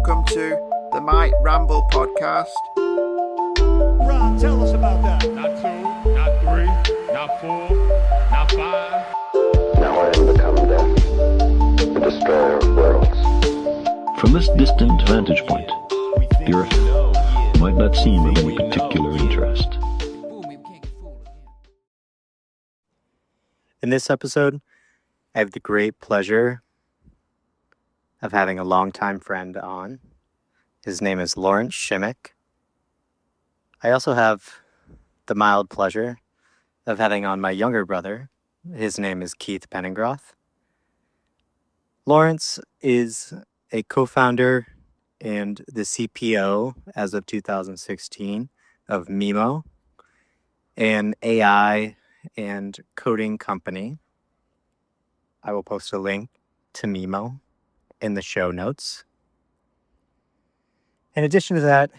welcome to the Might Ramble podcast. Ron, tell us about that. Not two, not three, not four, not five. Now I am become death, the destroyer of worlds. From this distant vantage point, the Earth might not seem of any particular interest. In this episode, I have the great pleasure of having a longtime friend on. His name is Lorenz Schimik. I also have the mild pleasure of having on my younger brother. His name is Keith Penningroth. Lorenz is a co-founder and the CPO as of 2016 of Mimo, an AI and coding company. I will post a link to Mimo in the show notes. In addition to that,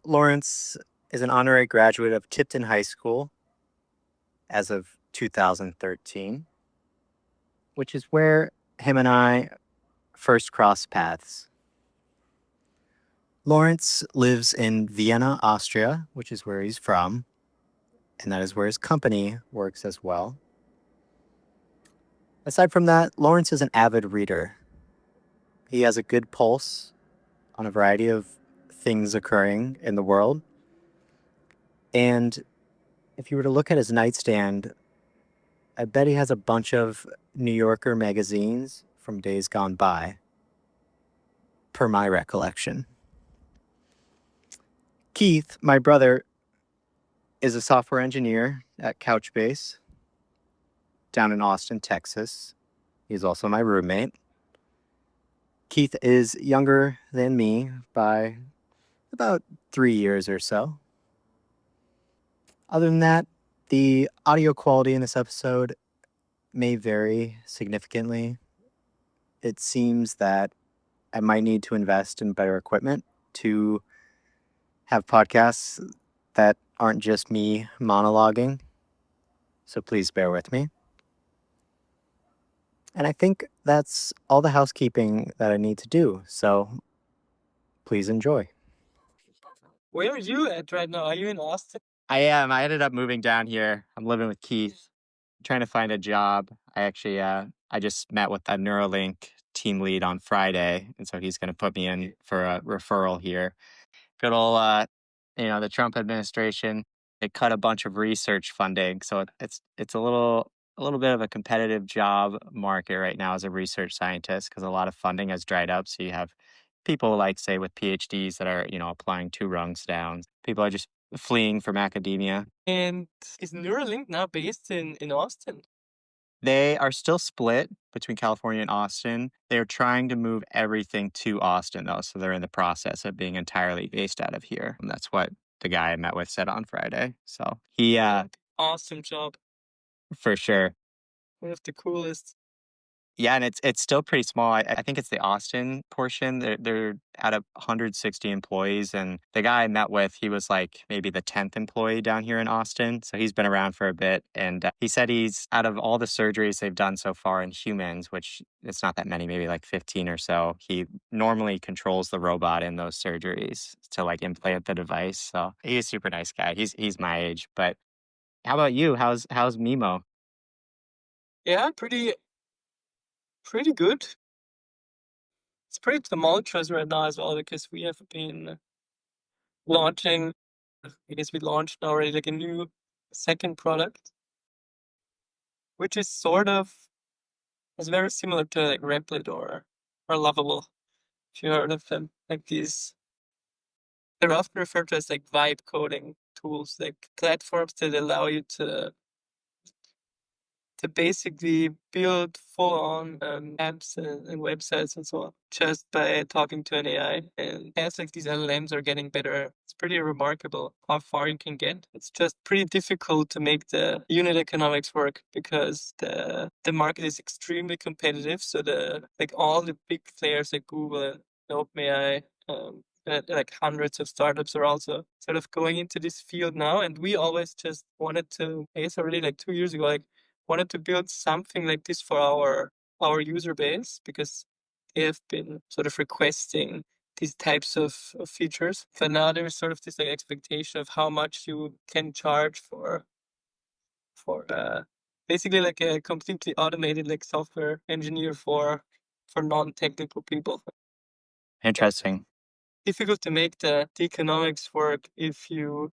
Lorenz is an honorary graduate of Tipton High School as of 2013, which is where him and I first crossed paths. Lorenz lives in Vienna, Austria, which is where he's from, and that is where his company works as well. Aside from that, Lorenz is an avid reader. He has a good pulse on a variety of things occurring in the world. And if you were to look at his nightstand, I bet he has a bunch of New Yorker magazines from days gone by, per my recollection. Keith, my brother, is a software engineer at Couchbase down in Austin, Texas. He's also my roommate. Keith is younger than me by about 3 years or so. Other than that, the audio quality in this episode may vary significantly. It seems that I might need to invest in better equipment to have podcasts that aren't just me monologuing. So please bear with me. And I think that's all the housekeeping that I need to do. So please enjoy. Where are you at right now? Are you in Austin? I am. I ended up moving down here. I'm living with Keith, trying to find a job. I just met with a Neuralink team lead on Friday. And so he's going to put me in for a referral here. Good old, the Trump administration, it cut a bunch of research funding. So it's a little bit of a competitive job market right now as a research scientist because a lot of funding has dried up. So you have people like, say, with PhDs that are, applying 2 rungs down. People are just fleeing from academia. And is Neuralink now based in Austin? They are still split between California and Austin. They're trying to move everything to Austin, though. So they're in the process of being entirely based out of here. And that's what the guy I met with said on Friday. So he, Awesome job. for sure. One of the coolest. Yeah, and it's still pretty small. I think it's the Austin portion. They're at 160 employees, and the guy I met with, he was like maybe the 10th employee down here in Austin. So he's been around for a bit, and he said he's out of all the surgeries they've done so far in humans, which it's not that many, maybe like 15 or so. He normally controls the robot in those surgeries to like implant the device. So he's a super nice guy. He's my age, but how about you? How's Mimo? Yeah, pretty good. It's pretty tumultuous right now as well because we have been launching, I guess we launched already like a new second product, which is is very similar to like Replit or Lovable. If you heard of them, like they're often referred to as like vibe coding tools, like platforms that allow you to basically build full-on apps and websites and so on just by talking to an AI. And as like these LLMs are getting better, it's pretty remarkable how far you can get. It's just pretty difficult to make the unit economics work because the market is extremely competitive. So all the big players like Google and OpenAI, and like hundreds of startups are also sort of going into this field now. And we always just wanted to, I guess already like 2 years ago, like wanted to build something like this for our user base because they have been sort of requesting these types of features. But now there is sort of this like expectation of how much you can charge for basically like a completely automated like software engineer for non-technical people. Interesting. Difficult to make the economics work if you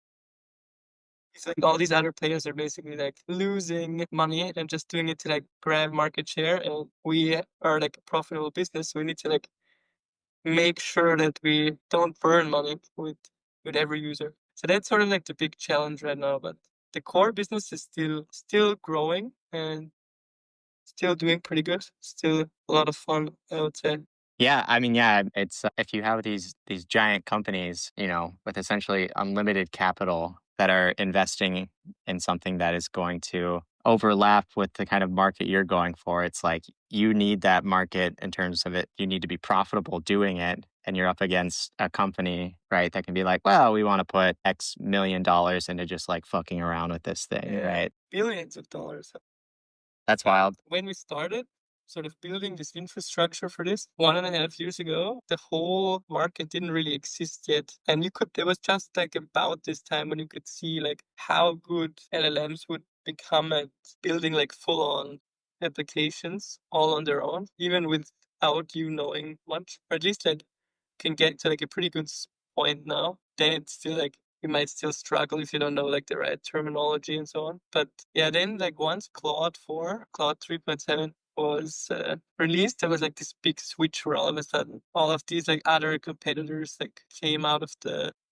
it's like all these other players are basically like losing money and just doing it to like grab market share, and we are like a profitable business, so we need to like make sure that we don't burn money with every user. So that's sort of like the big challenge right now. But the core business is still growing and still doing pretty good. Still a lot of fun, I would say. Yeah, I mean, yeah, it's if you have these giant companies, with essentially unlimited capital that are investing in something that is going to overlap with the kind of market you're going for, it's like you need that market in terms of it. You need to be profitable doing it, and you're up against a company, right, that can be like, well, we want to put X million dollars into just like fucking around with this thing, right? Billions of dollars. That's wild. When we started sort of building this infrastructure for this 1.5 years ago, the whole market didn't really exist yet. And it was just like about this time when you could see like how good LLMs would become at building like full on applications all on their own, even without you knowing much, or at least like can get to like a pretty good point now. Then it's still like you might still struggle if you don't know like the right terminology and so on. But yeah, then like once Claude 3.7 was released, there was like this big switch where all of a sudden all of these like other competitors like came out of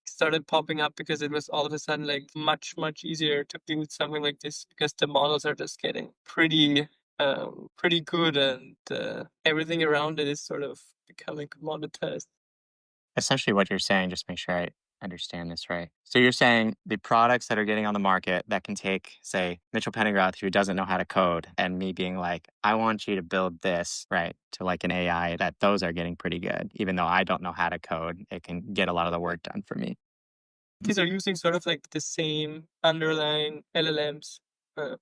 started popping up because it was all of a sudden like much easier to build something like this because the models are just getting pretty good, and everything around it is sort of becoming commoditized. Essentially what you're saying, just make sure I understand this right. So you're saying the products that are getting on the market that can take, say, Mitchell Penningroth, who doesn't know how to code, and me being like, I want you to build this, right, to like an AI, that those are getting pretty good. Even though I don't know how to code, it can get a lot of the work done for me. These are using sort of like the same underlying LLMs,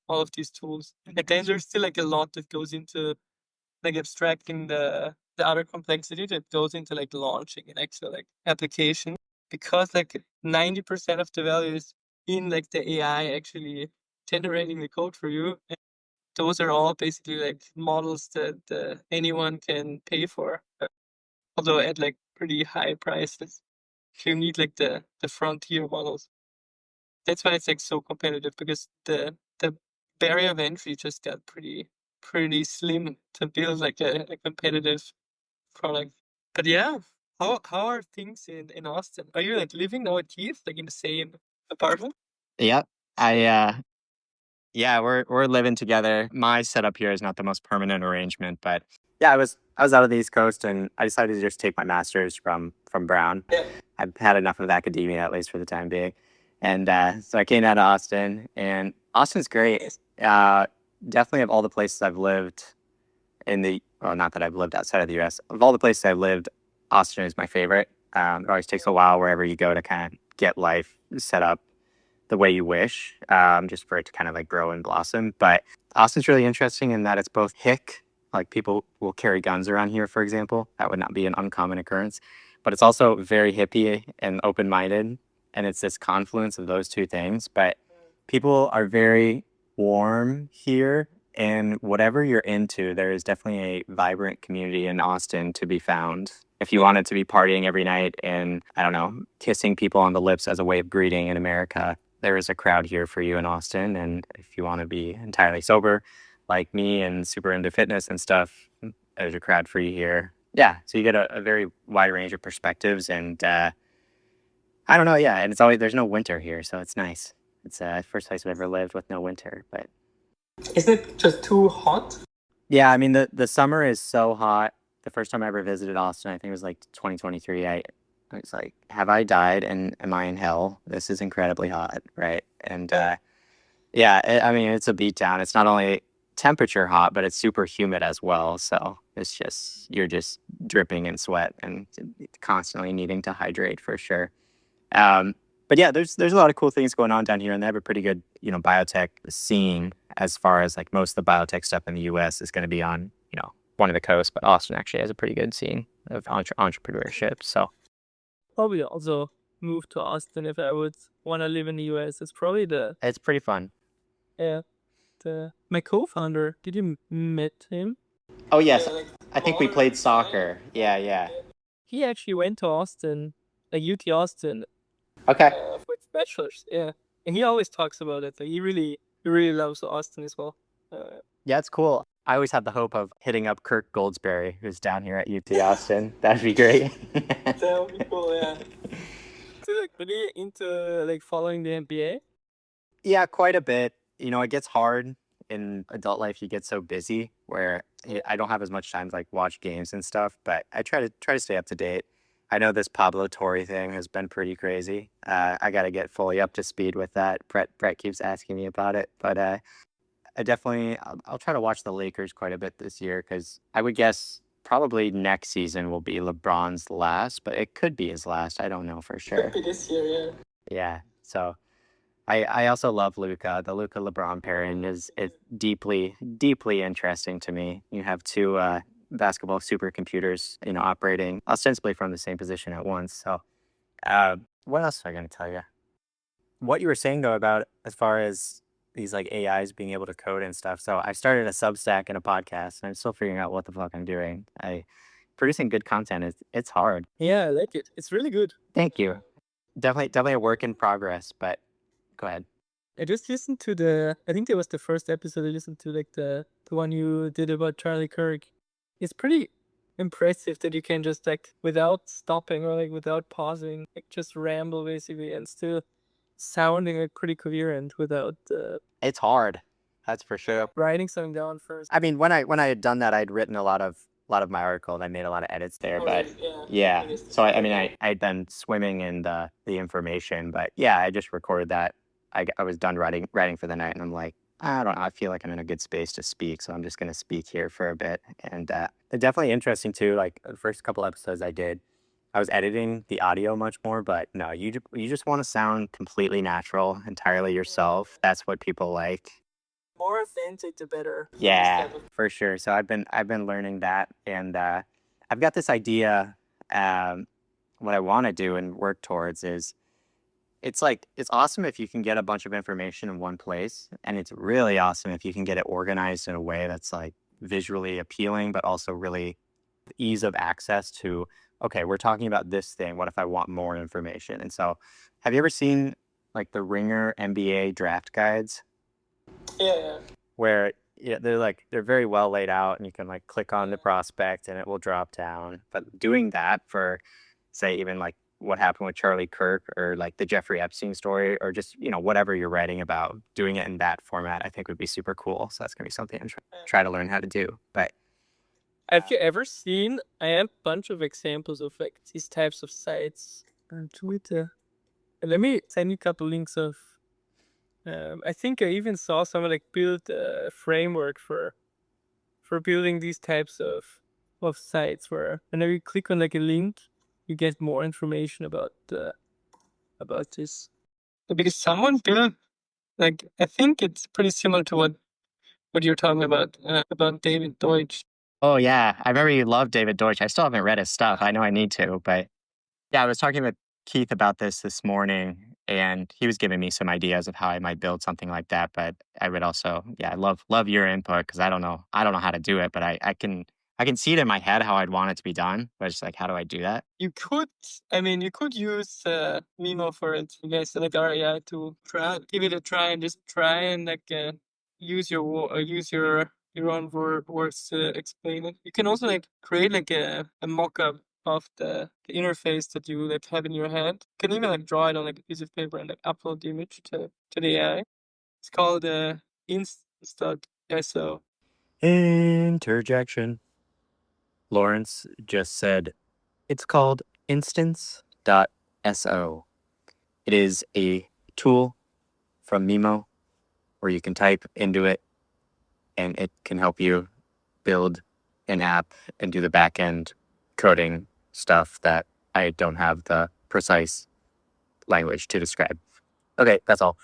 all of these tools. And then there's still like a lot that goes into like abstracting the other complexity that goes into like launching an actual like application, because like 90% of the value is in like the AI actually generating the code for you. And those are all basically like models that anyone can pay for, although at like pretty high prices. You need like the frontier models. That's why it's like so competitive, because the barrier of entry just got pretty slim to build like a competitive product. But yeah, how are things in Austin? Are you like living now with Keith, like in the same apartment? Yep. Yeah, we're living together. My setup here is not the most permanent arrangement, but yeah, I was out of the East Coast, and I decided to just take my master's from Brown. Yeah. I've had enough of academia, at least for the time being, and so I came down to Austin, and Austin's great. Definitely of all the places I've lived not that I've lived outside of the U.S. Of all the places I've lived, Austin is my favorite. It always takes a while wherever you go to kind of get life set up the way you wish, just for it to kind of like grow and blossom. But Austin's really interesting in that it's both hick, like people will carry guns around here, for example. That would not be an uncommon occurrence. But it's also very hippie and open-minded, and it's this confluence of those two things. But people are very warm here, and whatever you're into, there is definitely a vibrant community in Austin to be found. If you wanted to be partying every night and, I don't know, kissing people on the lips as a way of greeting in America, there is a crowd here for you in Austin. And if you want to be entirely sober, like me, and super into fitness and stuff, there's a crowd for you here. Yeah, so you get a very wide range of perspectives, and I don't know, yeah, and there's no winter here, so it's nice. It's the first place I've ever lived with no winter, but Isn't it just too hot? yeah, I mean, the summer is so hot. The first time I ever visited Austin, I think it was like 2023. I was like, have I died and am I in hell? This is incredibly hot, right? And yeah, I mean, it's a beat down. It's not only temperature hot, but it's super humid as well. So you're just dripping in sweat and constantly needing to hydrate for sure. But yeah, there's a lot of cool things going on down here, and they have a pretty good, biotech scene. As far as like most of the biotech stuff in the U.S. is going to be on, one of the coasts, but Austin actually has a pretty good scene of entrepreneurship. So Probably also move to Austin if I would want to live in the US. It's probably It's pretty fun. my co-founder. Did you met him? Oh yes, I think we played soccer. Yeah. He actually went to Austin, like UT Austin, Okay. for his bachelor's. Yeah, and he always talks about it. Like he really loves Austin as well. Yeah, it's cool. I always had the hope of hitting up Kirk Goldsberry, who's down here at UT Austin. That'd be great. That would be cool. Yeah. So like really into like following the NBA. Yeah, quite a bit. You know, it gets hard in adult life. You get so busy where I don't have as much time to like watch games and stuff, but I try to stay up to date. I know this Pablo Torre thing has been pretty crazy. I got to get fully up to speed with that. Brett keeps asking me about it, but I definitely I'll try to watch the Lakers quite a bit this year because I would guess probably next season will be LeBron's last, but it could be his last. I don't know for sure. Could be this year. Yeah. Yeah, so. I also love Luca. The Luca LeBron pairing is deeply interesting to me. You have two basketball supercomputers, you know, operating ostensibly from the same position at once. So, what else am I going to tell you? What you were saying though about as far as these like AIs being able to code and stuff. So I started a Substack and a podcast, and I'm still figuring out what the fuck I'm doing. Producing good content it's hard. Yeah, I like it. It's really good. Thank you. Definitely a work in progress, but. Go ahead. I just listened to I think that was the first episode I listened to, like the one you did about Charlie Kirk. It's pretty impressive that you can just like without stopping or like without pausing, like just ramble basically and still sounding like pretty coherent without It's hard. That's for sure. writing something down first. I mean, when I had done that, I'd written a lot of my article and I made a lot of edits there, but yeah. So I mean, I'd been swimming in the information, but yeah, I just recorded that. I was done writing for the night, and I'm like, I don't know, I feel like I'm in a good space to speak, so I'm just gonna speak here for a bit. And it's definitely interesting too. Like the first couple episodes I did, I was editing the audio much more, but no, you just want to sound completely natural, entirely yourself. That's what people like. More authentic, the better. Yeah, for sure. So I've been learning that, and I've got this idea. What I want to do and work towards is. It's awesome if you can get a bunch of information in one place, and it's really awesome if you can get it organized in a way that's like visually appealing, but also really ease of access to, okay, we're talking about this thing. What if I want more information? And so have you ever seen like the Ringer NBA draft guides? Yeah. Where they're very well laid out and you can like click on the prospect and it will drop down. But doing that for say even like what happened with Charlie Kirk or like the Jeffrey Epstein story or just, you know, whatever you're writing about, doing it in that format, I think would be super cool. So that's going to be something I'm try to learn how to do. But have you ever seen, I have a bunch of examples of like these types of sites on Twitter. Let me send you a couple links of, I think I even saw someone like build a framework for building these types of sites where whenever you click on like a link, you get more information about this. Because someone built, like, I think it's pretty similar to what you're talking about David Deutsch. oh yeah, I very love David Deutsch. I still haven't read his stuff. I know I need to, but yeah, I was talking with Keith about this morning, and he was giving me some ideas of how I might build something like that. But I would also, yeah, I love your input because I don't know how to do it, but I can see it in my head how I'd want it to be done. But it's like, how do I do that? You could use Mimo for it. You guys like RAI to give it a try and just try and like use your own words to explain it. You can also like create like a mock-up of the interface that you like have in your head. You can even like draw it on like a piece of paper and like upload the image to the AI. It's called instance.so. Interjection. Lawrence just said it's called instance.so. It is a tool from Mimo where you can type into it and it can help you build an app and do the back end coding stuff that I don't have the precise language to describe. Okay, that's all.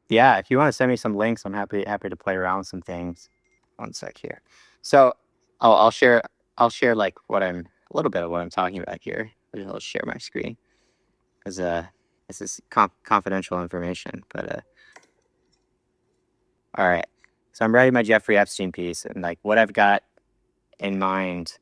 Yeah, if you want to send me some links, I'm happy to play around with some things. One sec here. So I'll share like a little bit of what I'm talking about here. I'll share my screen. because this is confidential information. But all right. So I'm writing my Jeffrey Epstein piece, and like what I've got in mind.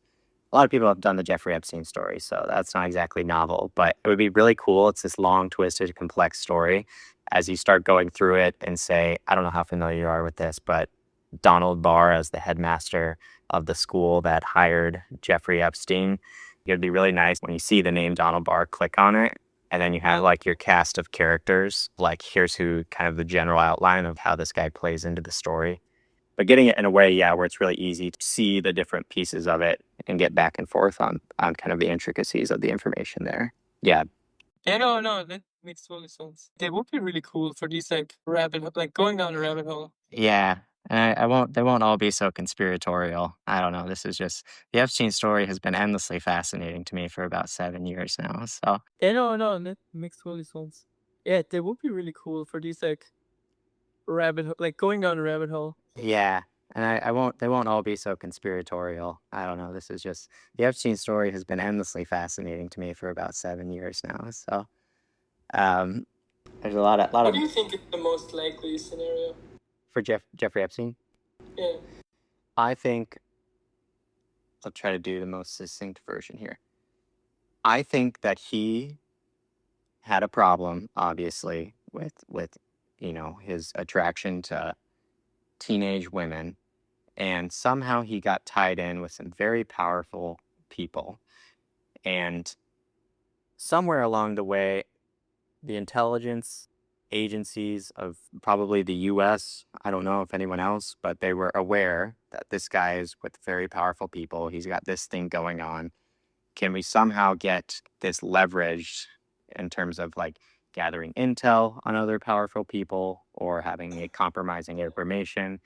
A lot of people have done the Jeffrey Epstein story, so that's not exactly novel, but it would be really cool. It's this long, twisted, complex story. As you start going through it and say, I don't know how familiar you are with this, but Donald Barr as the headmaster of the school that hired Jeffrey Epstein, it'd be really nice when you see the name Donald Barr, click on it, and then you have like your cast of characters. Like here's who kind of the general outline of how this guy plays into the story. But getting it in a way, yeah, where it's really easy to see the different pieces of it and get back and forth on kind of the intricacies of the information there. Yeah. Yeah, no, that makes total sense. It would be really cool for these like going down a rabbit hole. Yeah. And they won't all be so conspiratorial. I don't know. This is just, the Epstein story has been endlessly fascinating to me for about 7 years now. So, Yeah, no, that makes total sense. Yeah, they would be really cool for these like going down a rabbit hole. yeah. And they won't all be so conspiratorial. I don't know. This is just, the Epstein story has been endlessly fascinating to me for about 7 years now. So, there's a lot What of, do you think is the most likely scenario? for Jeffrey Epstein. Yeah. I think I'll try to do the most succinct version here. I think that he had a problem, obviously, with his attraction to teenage women, and somehow he got tied in with some very powerful people, and somewhere along the way, the intelligence agencies of probably the US, I don't know if anyone else, but they were aware that this guy is with very powerful people. He's got this thing going on. Can we somehow get this leveraged in terms of like gathering intel on other powerful people or having a compromising information?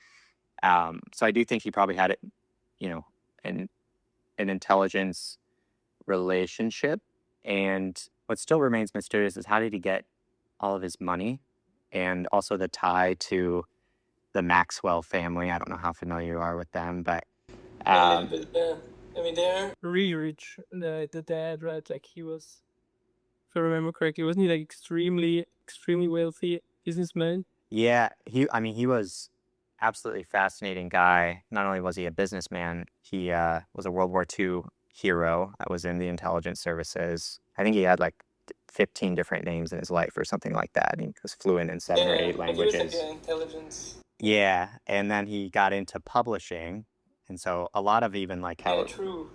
So I do think he probably had it, an intelligence relationship. And what still remains mysterious is how did he get all of his money, and also the tie to the Maxwell family. I don't know how familiar you are with them, but A little bit, yeah. I mean, they're really rich. The dad, right? Like he was, if I remember correctly, wasn't he like extremely wealthy businessman? yeah, he was absolutely fascinating guy. Not only was he a businessman, he was a World War II hero that was in the intelligence services. I think he had like 15 different names in his life or something like that. He was fluent in 7 or 8 languages. He was like intelligence. Yeah, and then he got into publishing, and so a lot of even like how True.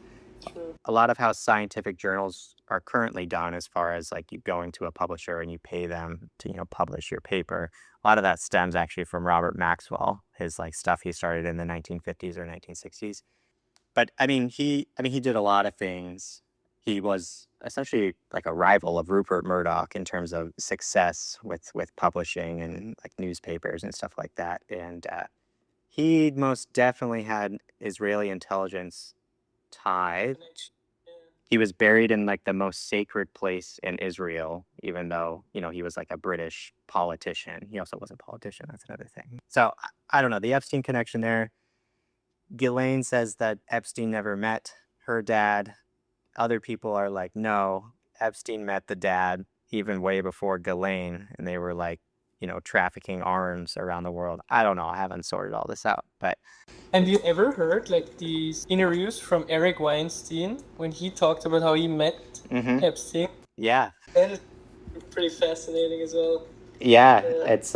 a lot of how scientific journals are currently done, as far as like you going to a publisher and you pay them to publish your paper. A lot of that stems actually from Robert Maxwell, his like stuff he started in the 1950s or 1960s. But I mean he did a lot of things. He was essentially like a rival of Rupert Murdoch in terms of success with publishing and like newspapers and stuff like that. And he most definitely had Israeli intelligence ties. He was buried in like the most sacred place in Israel, even though, he was like a British politician. He also was a politician. That's another thing. So I don't know, the Epstein connection there. Ghislaine says that Epstein never met her dad. Other people are like, no, Epstein met the dad even way before Ghislaine, and they were like, trafficking arms around the world. I don't know. I haven't sorted all this out, but. Have you ever heard like these interviews from Eric Weinstein when he talked about how he met Epstein? Yeah. That is pretty fascinating as well. Yeah, it's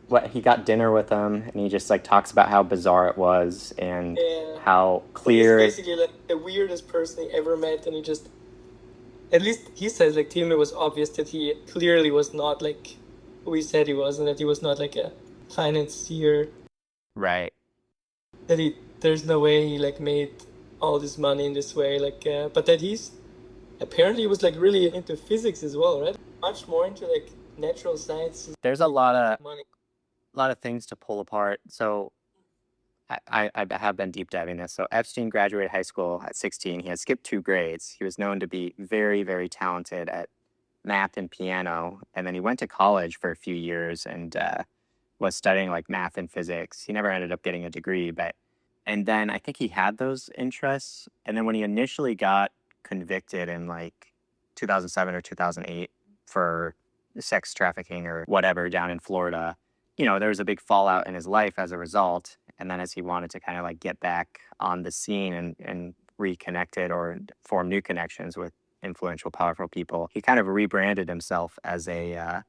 what he got dinner with him, and he just like talks about how bizarre it was and how clear. He's basically like the weirdest person he ever met, and he just, at least he says, like, to him it was obvious that he clearly was not like who he said he was, and that he was not like a financier. Right. That there's no way he like made all this money in this way, like, but that he's apparently was like really into physics as well, right? Much more into like natural sciences. There's a lot of things to pull apart. So I have been deep diving this. So Epstein graduated high school at 16. He had skipped 2 grades. He was known to be very, very talented at math and piano. And then he went to college for a few years and was studying like math and physics. He never ended up getting a degree, and then I think he had those interests. And then when he initially got convicted in like 2007 or 2008 for sex trafficking or whatever down in Florida. You know, there was a big fallout in his life as a result. And then as he wanted to kind of like get back on the scene and reconnected or form new connections with influential, powerful people, he kind of rebranded himself as a,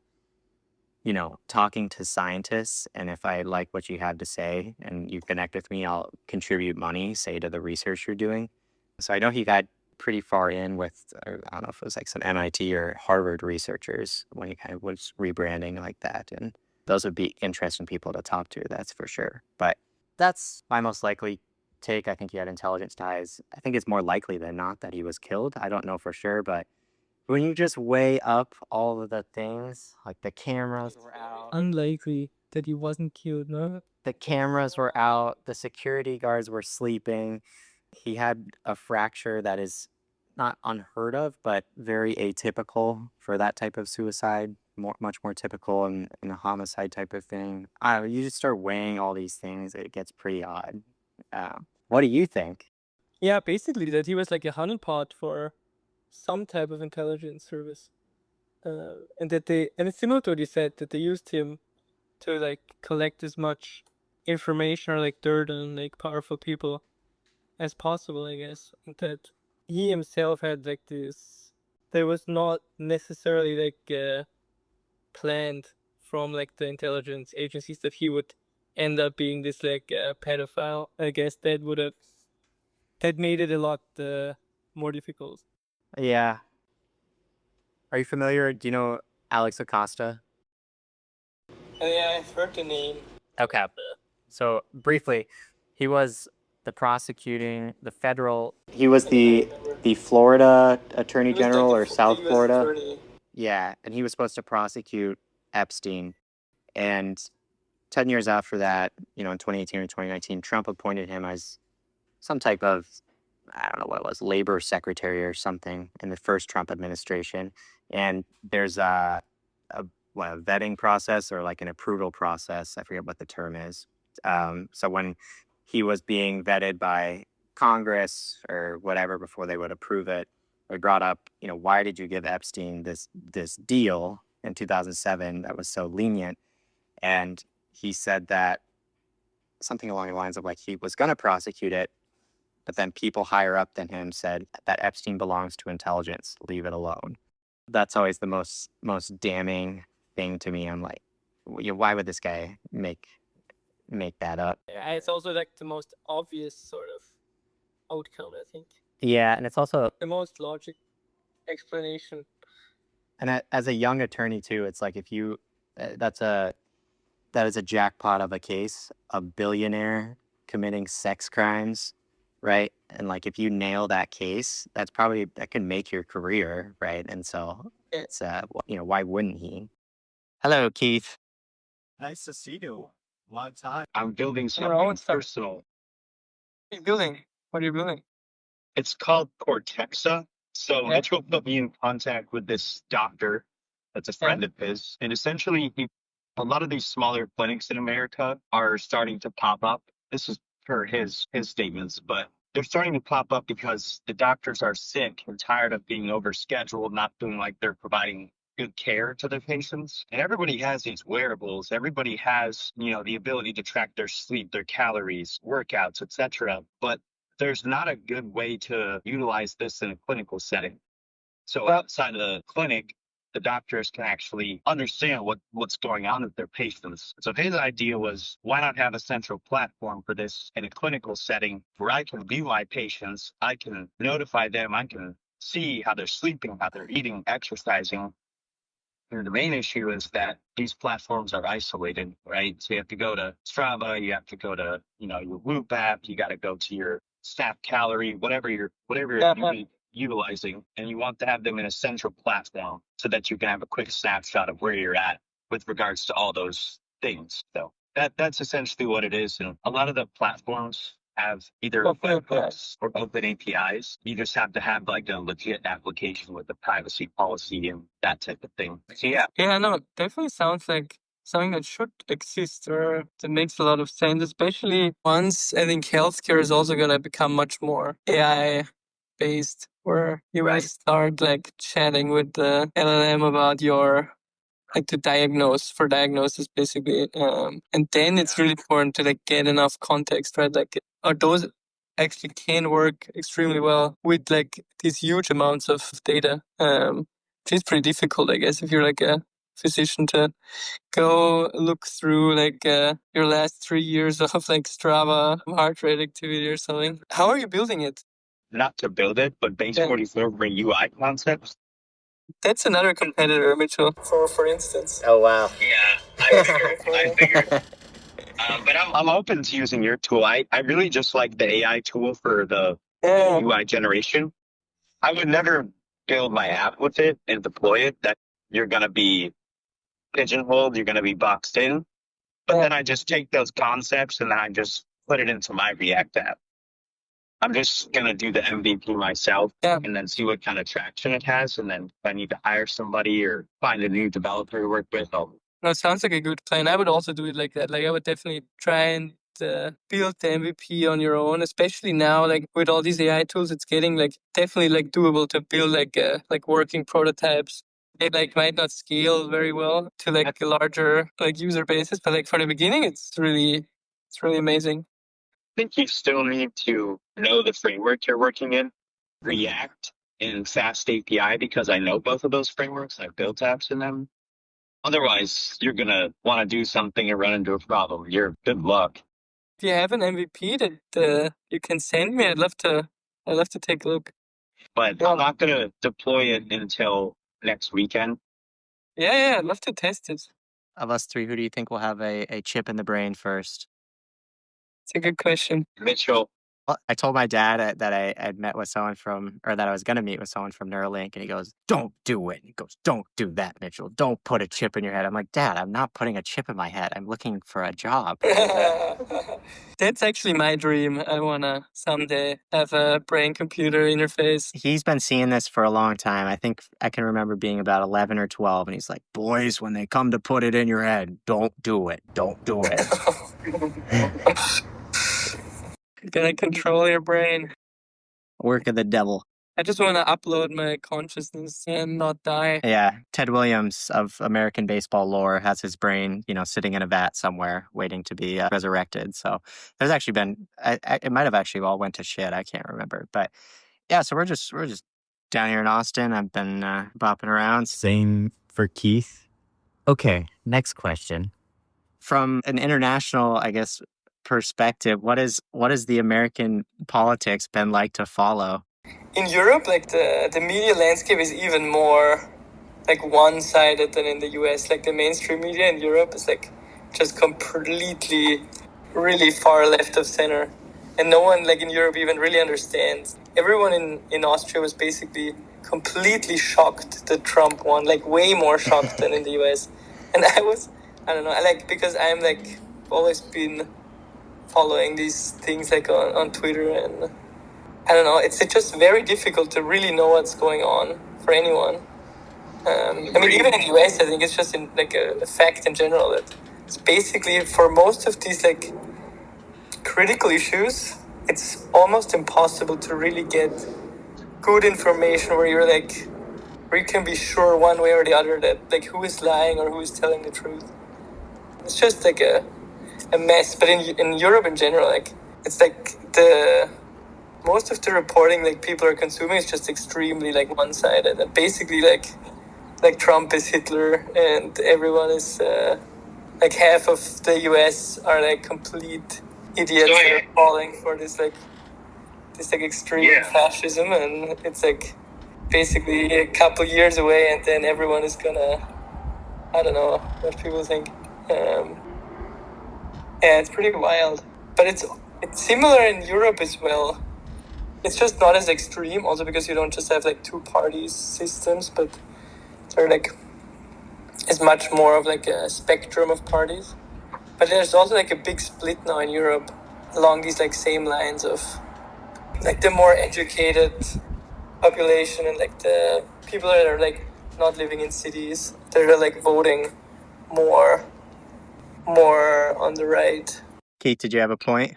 you know, talking to scientists. And if I like what you have to say and you connect with me, I'll contribute money, say, to the research you're doing. So I know he got pretty far in with, I don't know if it was like some MIT or Harvard researchers when he kind of was rebranding like that. And those would be interesting people to talk to, that's for sure. But that's my most likely take. I think he had intelligence ties. I think it's more likely than not that he was killed. I don't know for sure, but when you just weigh up all of the things, like the cameras were out. Unlikely that he wasn't killed, no? The cameras were out. The security guards were sleeping. He had a fracture that is not unheard of, but very atypical for that type of suicide. Much more typical in a homicide type of thing. I don't know, you just start weighing all these things, it gets pretty odd. What do you think? Yeah, basically that he was like a honeypot for some type of intelligence service. And it's similar to what you said, that they used him to like collect as much information or like dirt on like powerful people as possible, I guess. And that he himself had like this, there was not necessarily like planned from like the intelligence agencies that he would end up being this like pedophile. I guess that made it a lot more difficult. Yeah. Are you familiar? Do you know Alex Acosta? Yeah, I've heard the name. Okay. So briefly, he was the Florida Attorney General or South Florida. Yeah, and he was supposed to prosecute Epstein. And 10 years after that, you know, in 2018 or 2019, Trump appointed him as some type of, I don't know what it was, labor secretary or something in the first Trump administration. And there's a vetting process or like an approval process. I forget what the term is. So when he was being vetted by Congress or whatever before they would approve it, we brought up, you know, why did you give Epstein this deal in 2007 that was so lenient? And he said that something along the lines of like he was going to prosecute it, but then people higher up than him said that Epstein belongs to intelligence, leave it alone. That's always the most damning thing to me. I'm like, why would this guy make that up? Yeah, it's also like the most obvious sort of outcome, I think. Yeah, and it's also the most logic explanation. And as a young attorney too, it's like if you that is a jackpot of a case, a billionaire committing sex crimes, right? And like if you nail that case, that can make your career, right? And so it's you know, why wouldn't he? Hello, Keith. Nice to see you. Long time. I'm building own something stuff. personal. What are you building? What are you building? It's called Cortexa. So Mitchell put me in contact with this doctor that's a friend of his. And essentially, a lot of these smaller clinics in America are starting to pop up. This is per his statements, but they're starting to pop up because the doctors are sick and tired of being overscheduled, not feeling like they're providing good care to their patients. And everybody has these wearables. Everybody has, you know, the ability to track their sleep, their calories, workouts, etc. But there's not a good way to utilize this in a clinical setting. So outside of the clinic, the doctors can actually understand what's going on with their patients. So his idea was, why not have a central platform for this in a clinical setting where I can view my patients, I can notify them, I can see how they're sleeping, how they're eating, exercising. And the main issue is that these platforms are isolated, right? So you have to go to Strava, you have to go to, you know, your Whoop app, you got to go to your Snap Calorie, whatever you're utilizing, and you want to have them in a central platform so that you can have a quick snapshot of where you're at with regards to all those things. So that's essentially what it is. And a lot of the platforms have either webhooks or open APIs. You just have to have like a legit application with a privacy policy and that type of thing. So yeah. Yeah, no, definitely sounds like something that should exist or that makes a lot of sense, especially once I think healthcare is also going to become much more AI based. where you guys start like chatting with the LLM about your like to diagnosis basically. And then it's really important to like get enough context, right? Like, or those actually can work extremely well with like these huge amounts of data. Which is pretty difficult, I guess, if you're like a physician to go look through like your last 3 years of like Strava heart rate activity or something. How are you building it? Not to build it, but basically for UI concepts. That's another competitor, Mitchell, for instance. Oh, wow. Yeah, I figured. But I'm open to using your tool. I really just like the AI tool for the Yeah. UI generation. I would never build my app with it and deploy it. That you're going to be pigeonholed, you're going to be boxed in. But then I just take those concepts and then I just put it into my React app. I'm just going to do the MVP myself and then see what kind of traction it has. And then if I need to hire somebody or find a new developer to work with, I'll. No, it sounds like a good plan. I would also do it like that. Like I would definitely try and build the MVP on your own, especially now, like with all these AI tools, it's getting like definitely like doable to build like working prototypes. It like might not scale very well to like a larger like user basis, but like for the beginning, it's really amazing. I think you still need to know the framework you're working in, React and Fast API, because I know both of those frameworks. I've built apps in them. Otherwise, you're going to want to do something and run into a problem. You're good luck. If you have an MVP that you can send me, I'd love to take a look. But I'm not going to deploy it until next weekend. Yeah, I'd love to test it. Of us three, who do you think will have a chip in the brain first? It's a good question. Mitchell. Well, I told my dad that I'd met with someone or that I was going to meet with someone from Neuralink, and he goes, "Don't do it." He goes, "Don't do that, Mitchell. Don't put a chip in your head." I'm like, "Dad, I'm not putting a chip in my head. I'm looking for a job." That's actually my dream. I want to someday have a brain-computer interface. He's been seeing this for a long time. I think I can remember being about 11 or 12, and he's like, "Boys, when they come to put it in your head, don't do it. Don't do it." You're gonna control your brain. Work of the devil. I just want to upload my consciousness and not die. Yeah, Ted Williams of American baseball lore has his brain, sitting in a vat somewhere waiting to be resurrected. So there's actually been, it might have actually all went to shit. I can't remember, but yeah. So we're just down here in Austin. I've been bopping around. Same for Keith. Okay, next question. From an international, I guess, perspective, what is the American politics been like to follow? In Europe, like the media landscape is even more like one-sided than in the US. Like the mainstream media in Europe is like just completely really far left of center. And no one like in Europe even really understands. Everyone in Austria was basically completely shocked that Trump won, like way more shocked than in the US. And I don't know, because I'm like always been following these things like on Twitter, and I don't know, it's just very difficult to really know what's going on for anyone. I mean, even in the US, I think it's just like a fact in general that it's basically for most of these like critical issues, it's almost impossible to really get good information where you can be sure one way or the other that like who is lying or who is telling the truth. It's just like a mess. But in Europe in general, like it's like most of the reporting like people are consuming is just extremely like one-sided, and basically like Trump is Hitler and everyone is like half of the US are like complete idiots that are falling for this extreme fascism, and it's like basically a couple years away and then everyone is gonna, I don't know what people think. Yeah, it's pretty wild, but it's similar in Europe as well. It's just not as extreme, also because you don't just have like two parties systems, but there is much more of like a spectrum of parties. But there's also like a big split now in Europe along these like same lines of like the more educated population and like the people that are like not living in cities, they're like voting more on the right. Keith, did you have a point?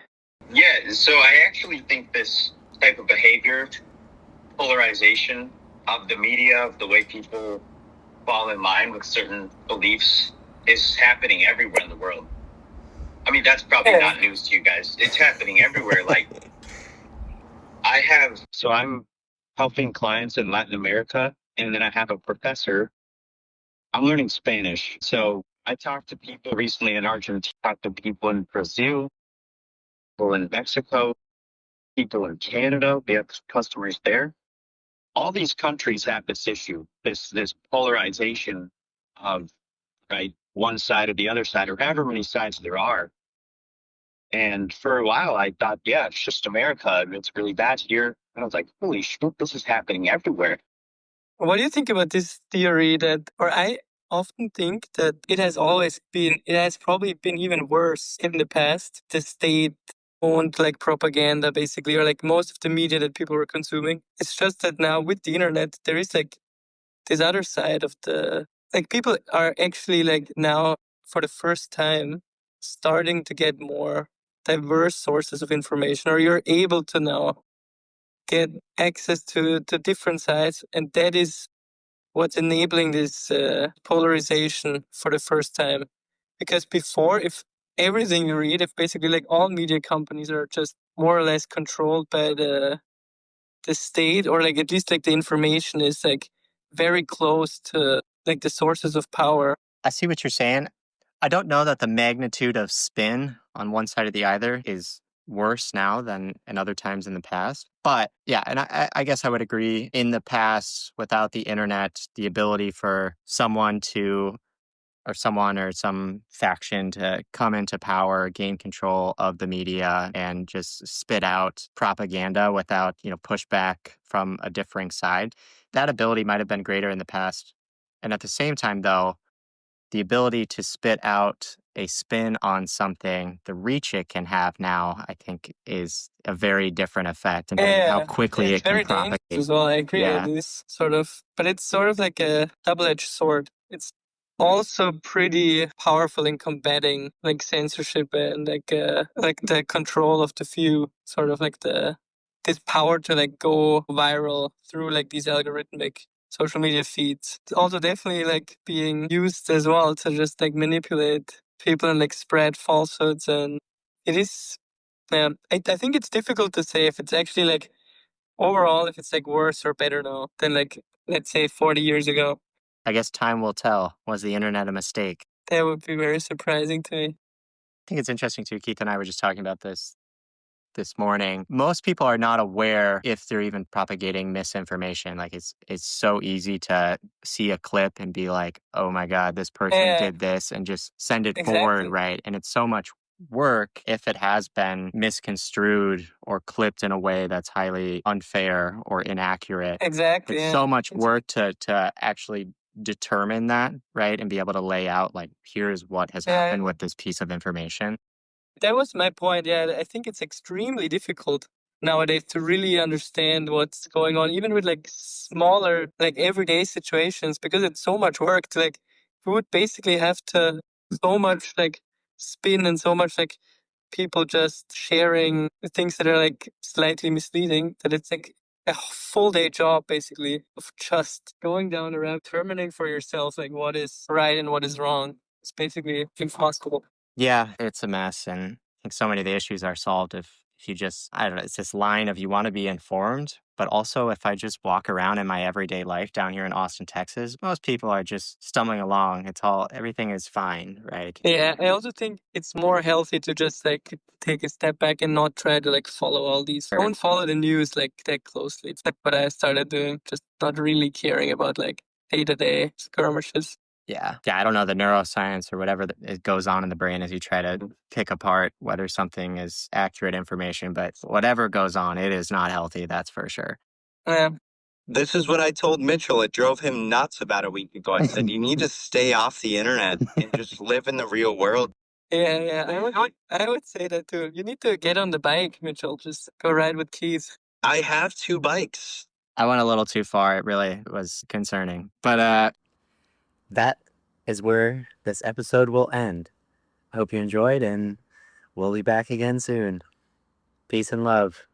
Yeah, so I actually think this type of behavior polarization of the media, of the way people fall in line with certain beliefs, is happening everywhere in the world. I mean, that's probably not news to you guys. It's happening everywhere. Like, I'm helping clients in Latin America, and then I have a professor. I'm learning Spanish. So I talked to people recently in Argentina, talked to people in Brazil, people in Mexico, people in Canada. We have customers there. All these countries have this issue, this polarization of, right, one side or the other side, or however many sides there are. And for a while, I thought, yeah, it's just America. It's really bad here. And I was like, holy shit, this is happening everywhere. What do you think about this theory that, or I often think that it has probably been even worse in the past. The state owned like propaganda basically, or like most of the media that people were consuming. It's just that now with the internet, there is like this other side of like people are actually like now for the first time starting to get more diverse sources of information, or you're able to now get access to different sides, and that is what's enabling this polarization for the first time. Because before, if everything you read, if basically like all media companies are just more or less controlled by the state, or like at least like the information is like very close to like the sources of power. I see what you're saying. I don't know that the magnitude of spin on one side or the other is worse now than in other times in the past. But yeah, and I guess I would agree. In the past, without the internet, the ability for someone or some faction to come into power, gain control of the media, and just spit out propaganda without, pushback from a differing side. That ability might have been greater in the past. And at the same time, though, the ability to spit out a spin on something, the reach it can have now, I think, is a very different effect, and how quickly it's it can very dangerous propagate. as well. I agree with this sort of, but it's sort of like a double-edged sword. It's also pretty powerful in combating like censorship and like the control of the few, sort of like this power to like go viral through like these algorithmic social media feeds. It's also definitely like being used as well to just like manipulate people and like spread falsehoods. And it is, I think it's difficult to say if it's actually like overall, if it's like worse or better now than like, let's say 40 years ago. I guess time will tell. Was the internet a mistake? That would be very surprising to me. I think it's interesting too. Keith and I were just talking about this morning. Most people are not aware if they're even propagating misinformation. Like it's so easy to see a clip and be like, "Oh my God, this person did this," and just send it forward, right? And it's so much work if it has been misconstrued or clipped in a way that's highly unfair or inaccurate. Exactly. It's so much work to actually determine that, right? And be able to lay out like, here's what has happened with this piece of information. That was my point. Yeah, I think it's extremely difficult nowadays to really understand what's going on, even with like smaller, like everyday situations, because it's so much work. To, like, we would basically have to so much like spin and so much like people just sharing things that are like slightly misleading, that it's like a full day job basically of just going down around determining for yourself like what is right and what is wrong. It's basically impossible. Yeah, it's a mess. And I think so many of the issues are solved if you just, I don't know, it's this line of you want to be informed, but also if I just walk around in my everyday life down here in Austin, Texas, most people are just stumbling along. Everything is fine, right? Yeah, I also think it's more healthy to just like take a step back and not try to like follow all these. Don't follow the news like that closely. It's like what I started doing, just not really caring about like day-to-day skirmishes. Yeah. I don't know the neuroscience or whatever it goes on in the brain as you try to pick apart whether something is accurate information, but whatever goes on, it is not healthy. That's for sure. Yeah. This is what I told Mitchell. It drove him nuts about a week ago. I said, you need to stay off the internet and just live in the real world. Yeah. I would say that too. You need to get on the bike, Mitchell. Just go ride with Keith. I have 2 bikes. I went a little too far. It really was concerning. But that is where this episode will end. I hope you enjoyed, and we'll be back again soon. Peace and love.